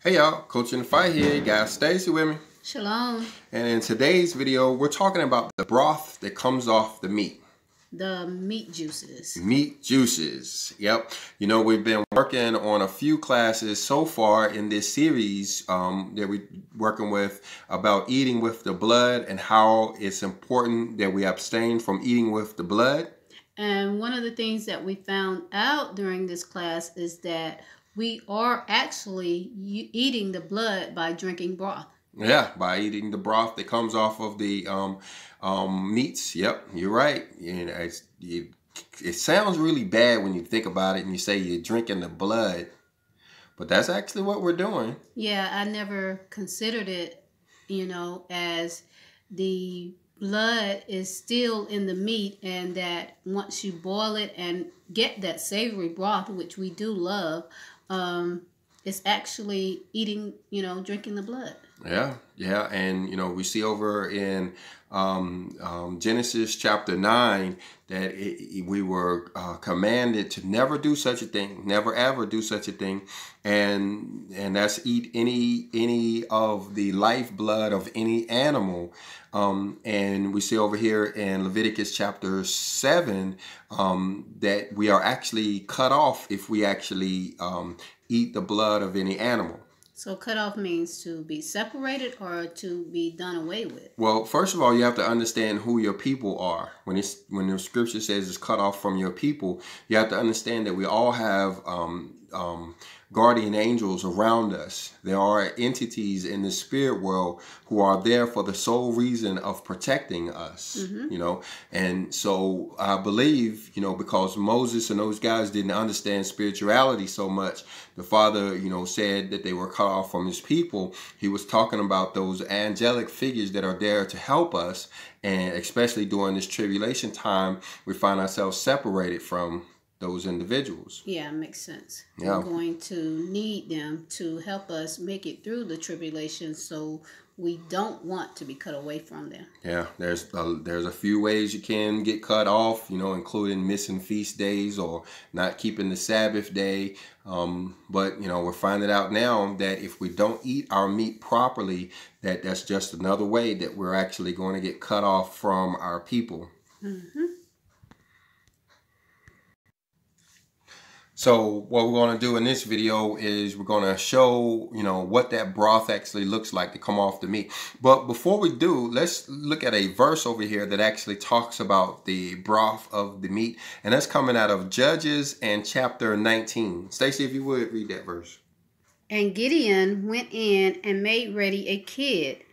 Hey y'all, Coaching the Fight here. You got Stacy with me. Shalom. And in today's video, we're talking about the broth that comes off the meat. The meat juices. Meat juices. Yep. You know, we've been working on a few classes so far in this series that we're working with about eating with the blood and how it's important that we abstain from eating with the blood. And one of the things that we found out during this class is that we are actually eating the blood by drinking broth. Yeah, by eating the broth that comes off of the meats. Yep, you're right. You know, it sounds really bad when you think about it and you say you're drinking the blood, but that's actually what we're doing. Yeah, I never considered it, as the blood is still in the meat, and that once you boil it and get that savory broth, which we do love, it's actually eating, drinking the blood. Yeah, and we see over in Genesis chapter 9 that we were commanded to never do such a thing, never ever do such a thing, and that's eat any of the lifeblood of any animal. And we see over here in Leviticus chapter 7 that we are actually cut off if we actually eat the blood of any animal. So cut off means to be separated or to be done away with? Well, first of all, you have to understand who your people are. When the scripture says it's cut off from your people, you have to understand that we all have guardian angels around us. There are entities in the spirit world who are there for the sole reason of protecting us, And so I believe, because Moses and those guys didn't understand spirituality so much, the Father, said that they were cut off from his people. He was talking about those angelic figures that are there to help us. And especially during this tribulation time, we find ourselves separated from those individuals. Yeah, makes sense. Yeah. We're going to need them to help us make it through the tribulation, so we don't want to be cut away from them. Yeah, there's a few ways you can get cut off, including missing feast days or not keeping the Sabbath day. But we're finding out now that if we don't eat our meat properly, that's just another way that we're actually going to get cut off from our people. Mm-hmm. So what we're going to do in this video is we're going to show, what that broth actually looks like to come off the meat. But before we do, let's look at a verse over here that actually talks about the broth of the meat. And that's coming out of Judges and chapter 19. Stacy, if you would, read that verse. And Gideon went in and made ready a kid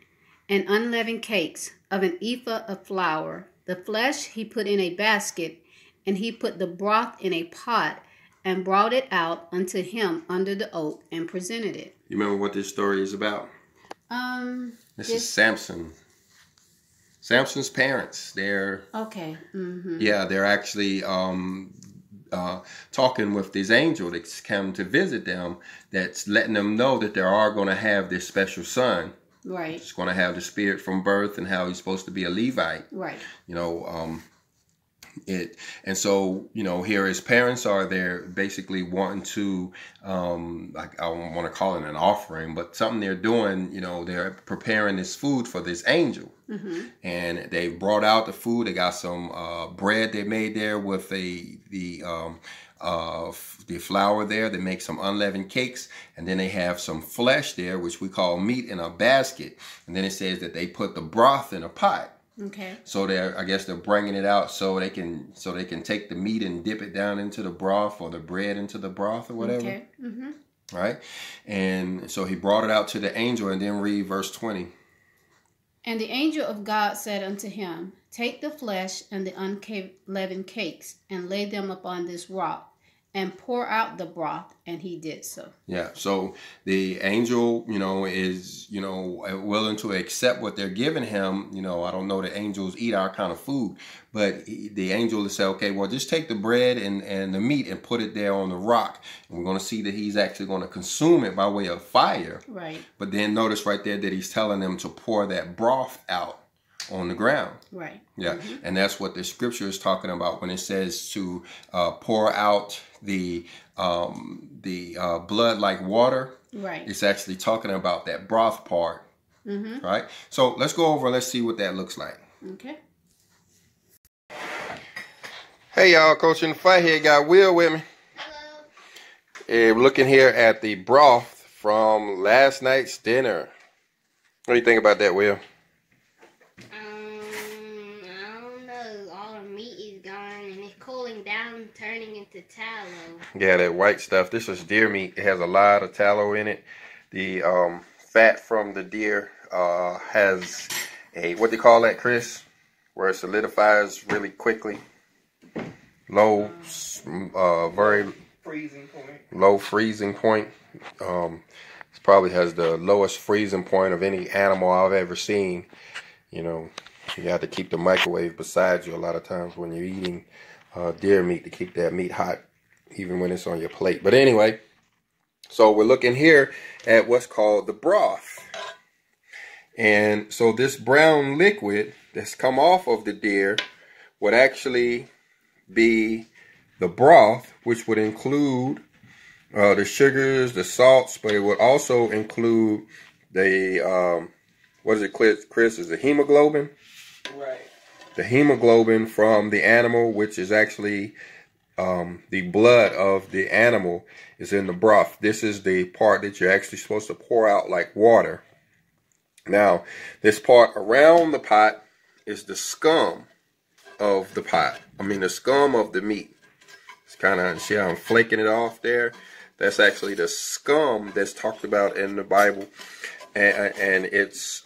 and unleavened cakes of an ephah of flour. The flesh he put in a basket, and he put the broth in a pot, and brought it out unto him under the oak, and presented it. You remember what this story is about? This is Samson. Samson's parents. They're okay. Mm-hmm. Yeah, they're actually talking with this angel that's come to visit them. That's letting them know that they are going to have this special son. Right. He's going to have the spirit from birth, and how he's supposed to be a Levite. Right. And so, here his parents are there basically wanting to, like, I don't want to call it an offering, but something they're doing, they're preparing this food for this angel. Mm-hmm. And they brought out the food. They got some bread they made there with the flour there. They make some unleavened cakes, and then they have some flesh there, which we call meat, in a basket. And then it says that they put the broth in a pot. Okay. So I guess they're bringing it out so they can take the meat and dip it down into the broth, or the bread into the broth, or whatever. Okay. Mm-hmm. Right. And so he brought it out to the angel, and then read verse 20. And the angel of God said unto him, Take the flesh and the unleavened cakes, and lay them upon this rock, and pour out the broth. And he did so. Yeah. So the angel, is, willing to accept what they're giving him. I don't know that angels eat our kind of food, but the angel will say, okay, well, just take the bread and the meat and put it there on the rock. And we're going to see that he's actually going to consume it by way of fire. Right. But then notice right there that he's telling them to pour that broth out on the ground. Right. Yeah. Mm-hmm. And that's what the scripture is talking about when it says to pour out the blood like water. Right. It's actually talking about that broth part. Right? So let's go over and let's see what that looks like. Okay. Hey y'all, Coach in the Fight here. Got Will with me. Hello. We're looking here at the broth from last night's dinner. What do you think about that, Will? I don't know. All the meat is gone and it's cooling down, turning into tallow. Yeah, that white stuff. This is deer meat. It has a lot of tallow in it. The fat from the deer has a, what do you call that, Chris? Where it solidifies really quickly. Low, very freezing point. Low freezing point. It probably has the lowest freezing point of any animal I've ever seen. You know, you have to keep the microwave beside you a lot of times when you're eating deer meat to keep that meat hot, even when it's on your plate. But anyway, so we're looking here at what's called the broth. And so this brown liquid that's come off of the deer would actually be the broth, which would include the sugars, the salts, but it would also include the, what is it, Chris? Is the hemoglobin? Right. The hemoglobin from the animal, which is actually the blood of the animal, is in the broth. This is the part that you're actually supposed to pour out like water. Now, this part around the pot is the scum of the pot. I mean, the scum of the meat. It's kind of, see how I'm flaking it off there? That's actually the scum that's talked about in the Bible. And it's,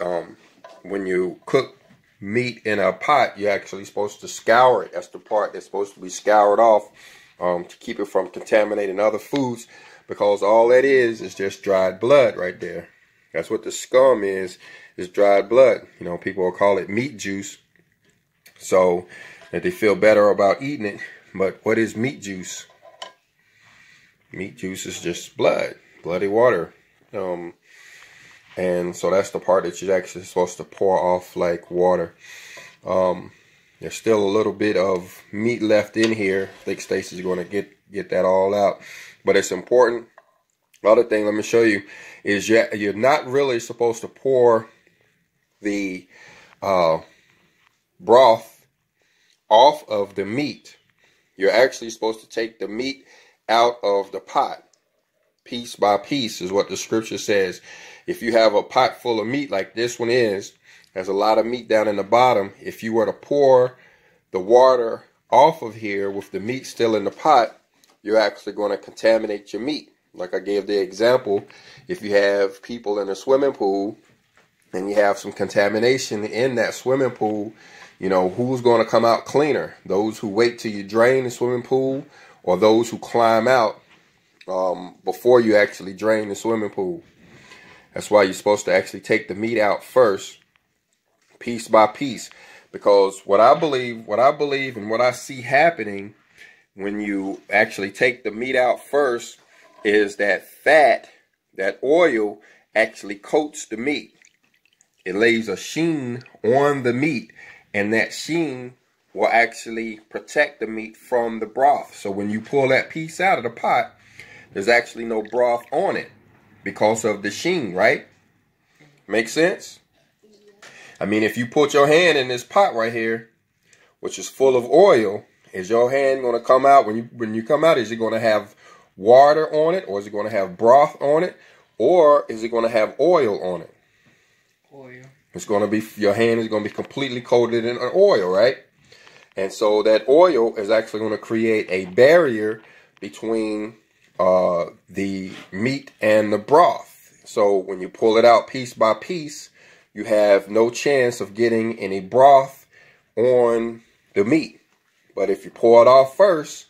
when you cook meat in a pot, you're actually supposed to scour it. That's the part that's supposed to be scoured off to keep it from contaminating other foods, because all that is just dried blood right there. That's what the scum is dried blood. You know, people will call it meat juice, so that they feel better about eating it. But what is meat juice? Meat juice is just blood, bloody water. And so that's the part that you're actually supposed to pour off like water. There's still a little bit of meat left in here. I think Stacy's going to get that all out. But it's important. Other thing, let me show you, is you're not really supposed to pour the broth off of the meat. You're actually supposed to take the meat out of the pot. Piece by piece is what the scripture says. If you have a pot full of meat like this one is, there's a lot of meat down in the bottom. If you were to pour the water off of here with the meat still in the pot, you're actually going to contaminate your meat. Like I gave the example, if you have people in a swimming pool and you have some contamination in that swimming pool, you know, who's going to come out cleaner? Those who wait till you drain the swimming pool, or those who climb out before you actually drain the swimming pool? That's why you're supposed to actually take the meat out first, piece by piece. Because what I believe and what I see happening when you actually take the meat out first is that fat, that oil, actually coats the meat. It lays a sheen on the meat, and that sheen will actually protect the meat from the broth. So when you pull that piece out of the pot, there's actually no broth on it because of the sheen, right? Make sense? I mean, if you put your hand in this pot right here, which is full of oil, is your hand going to come out, when you come out, is it going to have water on it, or is it going to have broth on it, or is it going to have oil on it? Oil. It's going to be, your hand is going to be completely coated in oil, right? And so that oil is actually going to create a barrier between the meat and the broth. So when you pull it out piece by piece, you have no chance of getting any broth on the meat. But if you pour it off first,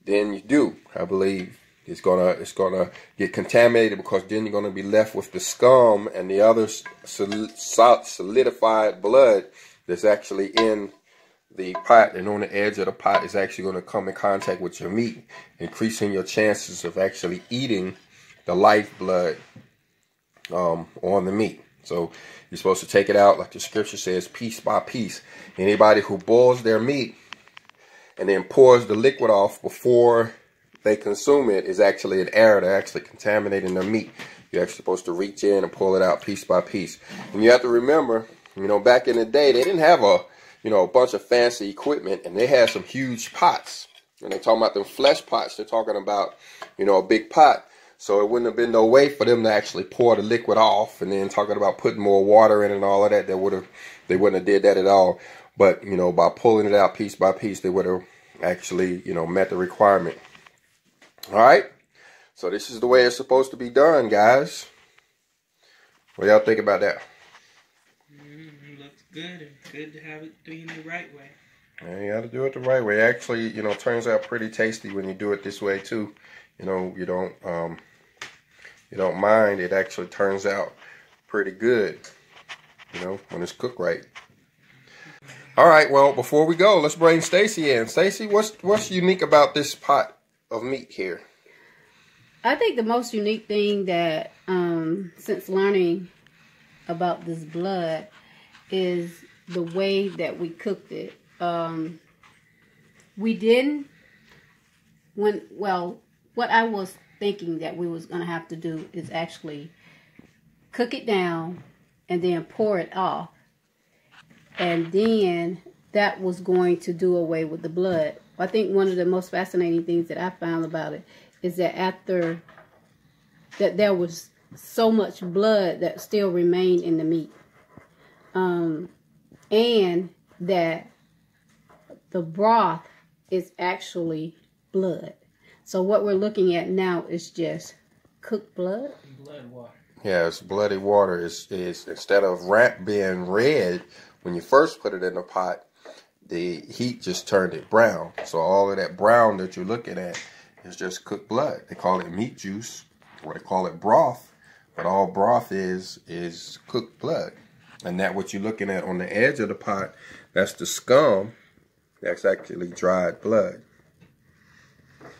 then you do. I believe it's gonna get contaminated, because then you're gonna be left with the scum and the other solidified blood that's actually in the pot, and on the edge of the pot is actually going to come in contact with your meat, increasing your chances of actually eating the lifeblood on the meat. So you're supposed to take it out, like the scripture says, piece by piece. Anybody who boils their meat and then pours the liquid off before they consume it is actually an error. They're actually contaminating their meat. You're actually supposed to reach in and pull it out piece by piece. And you have to remember, you know, back in the day, they didn't have a bunch of fancy equipment, and they had some huge pots. And they're talking about them flesh pots. They're talking about, you know, a big pot. So it wouldn't have been no way for them to actually pour the liquid off, and then talking about putting more water in and all of that. They wouldn't have did that at all. But, you know, by pulling it out piece by piece, they would have actually, you know, met the requirement. All right. So this is the way it's supposed to be done, guys. What y'all think about that? Looks good, and good to have it done the right way. Yeah, you got to do it the right way. Actually, you know, turns out pretty tasty when you do it this way too. You know, you don't mind. It actually turns out pretty good, you know, when it's cooked right. All right, well, before we go, let's bring Stacy in. Stacy, what's unique about this pot of meat here? I think the most unique thing that, since learning about this blood, is the way that we cooked it. We didn't, what I was thinking that we was going to have to do is actually cook it down and then pour it off. And then that was going to do away with the blood. I think one of the most fascinating things that I found about it is that after that there was so much blood that still remained in the meat. And that the broth is actually blood. So what we're looking at now is just cooked blood. Blood water. Yeah, it's bloody water. Is instead of being red when you first put it in the pot, the heat just turned it brown. So all of that brown that you're looking at is just cooked blood. They call it meat juice, or they call it broth, but all broth is cooked blood. And that what you're looking at on the edge of the pot, that's the scum. That's actually dried blood.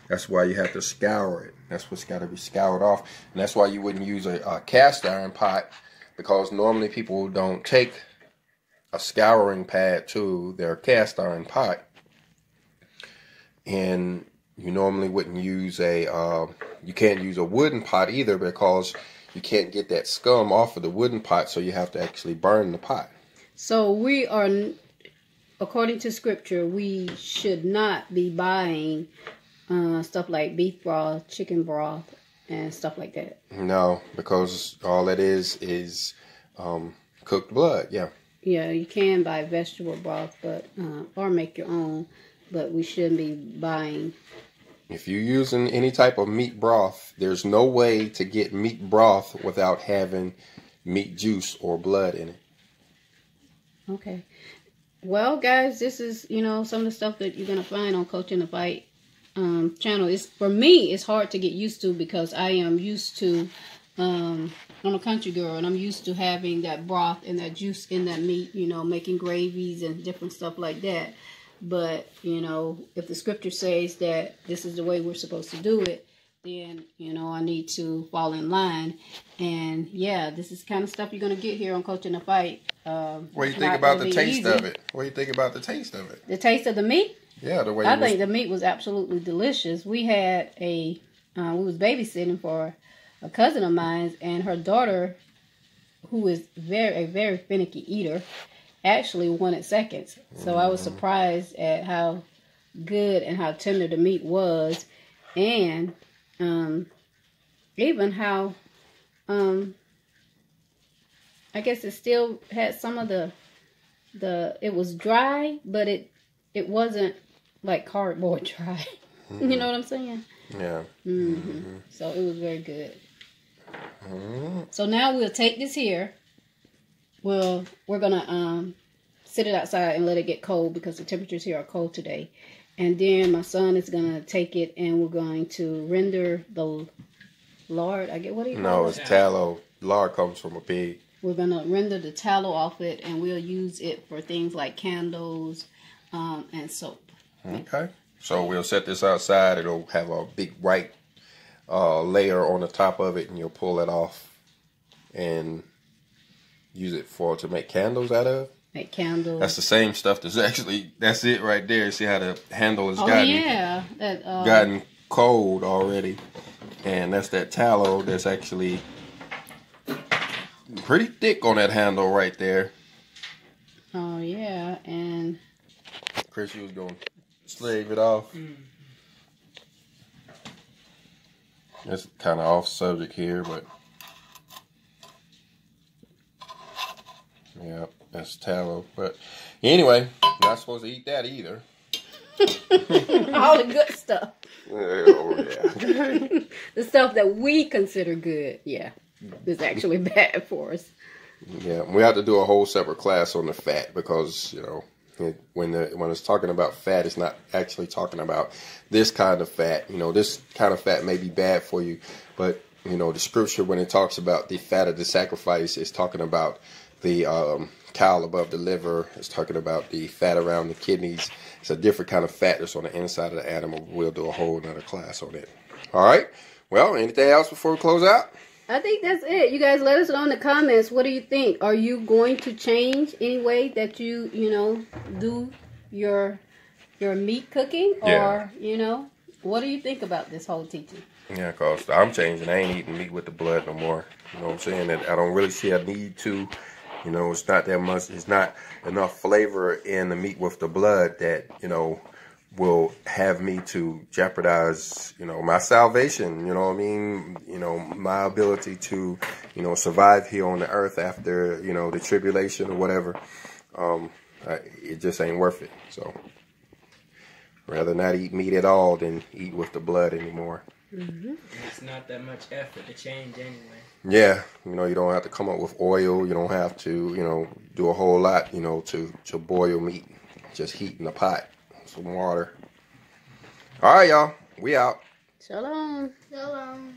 That's why you have to scour it. That's what's got to be scoured off. And that's why you wouldn't use a cast iron pot, because normally people don't take a scouring pad to their cast iron pot. And you normally wouldn't use you can't use a wooden pot either, because you can't get that scum off of the wooden pot, so you have to actually burn the pot. So we are, according to scripture, we should not be buying stuff like beef broth, chicken broth, and stuff like that. No, because all it is cooked blood. Yeah. Yeah, you can buy vegetable broth, but or make your own, but we shouldn't be buying. If you're using any type of meat broth, there's no way to get meat broth without having meat juice or blood in it. Okay. Well, guys, this is, some of the stuff that you're going to find on Coaching the Fight channel. For me, it's hard to get used to, because I am used to, I'm a country girl, and I'm used to having that broth and that juice in that meat, making gravies and different stuff like that. But, if the scripture says that this is the way we're supposed to do it, then, I need to fall in line. And, yeah, this is the kind of stuff you're going to get here on Coaching the Fight. What do you think about the taste of it? What do you think about the taste of it? The taste of the meat? Yeah, the way I think the meat was absolutely delicious. We had we was babysitting for a cousin of mine, and her daughter, who is a very finicky eater, actually wanted seconds. So I was surprised at how good and how tender the meat was, and even how I guess it still had some of the it was dry, but it wasn't like cardboard dry. Mm-hmm. You know what I'm saying? Yeah. Mm-hmm. Mm-hmm. So it was very good. Mm-hmm. So now we'll take this here. We're gonna sit it outside and let it get cold, because the temperatures here are cold today. And then my son is gonna take it, and we're going to render the lard. What do you call it? No, it's tallow. Lard comes from a pig. We're gonna render the tallow off it, and we'll use it for things like candles and soap. Okay. So we'll set this outside. It'll have a big white layer on the top of it, and you'll pull it off and use it to make candles out of. Make candles. That's the same stuff. That's it right there. See how the handle has cold already, and that's that tallow that's actually pretty thick on that handle right there. Oh yeah, and Chris, you was gonna slave it off. That's kind of off subject here, but yeah, that's tallow. But anyway, not supposed to eat that either. all the good stuff. Oh yeah. The stuff that we consider good, yeah, is actually bad for us. Yeah, we have to do a whole separate class on the fat because, you know, when it's talking about fat, it's not actually talking about this kind of fat. You know, this kind of fat may be bad for you, but, you know, the scripture, when it talks about the fat of the sacrifice, it's talking about the caul above the liver. It's talking about the fat around the kidneys. It's a different kind of fat that's on the inside of the animal. We'll do a whole nother class on it. All right. Well, anything else before we close out? I think that's it. You guys let us know in the comments. What do you think? Are you going to change any way that you do your meat cooking? Or, what do you think about this whole teaching? Yeah, because I'm changing. I ain't eating meat with the blood no more. You know what I'm saying? And I don't really see a need to. You know, it's not that much. It's not enough flavor in the meat with the blood that, will have me to jeopardize, my salvation, my ability to, survive here on the earth after, the tribulation or whatever. It just ain't worth it. So rather not eat meat at all than eat with the blood anymore. Mm-hmm. It's not that much effort to change anyway. Yeah, you don't have to come up with oil. You don't have to, do a whole lot, to boil meat. Just heat in the pot. Some water. All right, y'all. We out. Shalom. Shalom.